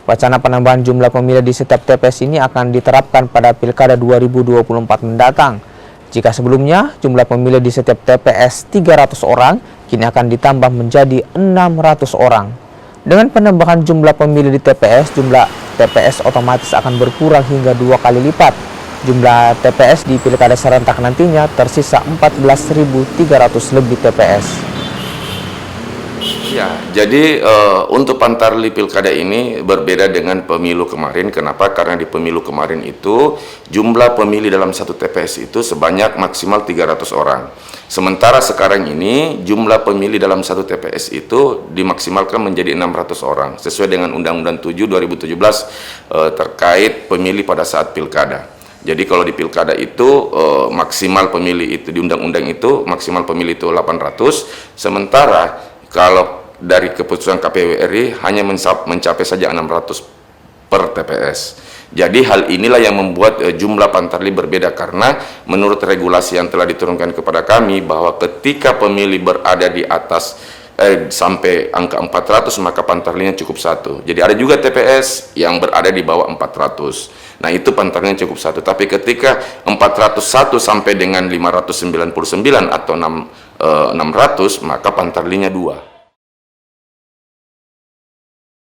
Wacana penambahan jumlah pemilih di setiap TPS ini akan diterapkan pada Pilkada 2024 mendatang. Jika sebelumnya jumlah pemilih di setiap TPS 300 orang, kini akan ditambah menjadi 600 orang. Dengan penambahan jumlah pemilih di TPS, jumlah TPS otomatis akan berkurang hingga 2 kali lipat. Jumlah TPS di Pilkada serentak nantinya tersisa 14.300 lebih TPS. Ya, jadi untuk Pantarlih Pilkada ini berbeda dengan pemilu kemarin. Kenapa? Karena di pemilu kemarin itu jumlah pemilih dalam satu TPS itu sebanyak maksimal 300 orang. Sementara sekarang ini jumlah pemilih dalam satu TPS itu dimaksimalkan menjadi 600 orang sesuai dengan Undang-Undang 7 2017 terkait pemilih pada saat pilkada. Jadi kalau di pilkada itu maksimal pemilih itu di undang-undang itu maksimal pemilih itu 800, sementara kalau dari keputusan KPU RI hanya mencapai saja 600 per TPS. Jadi hal inilah yang membuat jumlah Pantarlih berbeda, karena menurut regulasi yang telah diturunkan kepada kami bahwa ketika pemilih berada di atas sampai angka 400 maka Pantarlihnya cukup 1. Jadi ada juga TPS yang berada di bawah 400. Nah itu Pantarlihnya cukup 1. Tapi ketika 401 sampai dengan 599 atau 600 maka Pantarlihnya 2.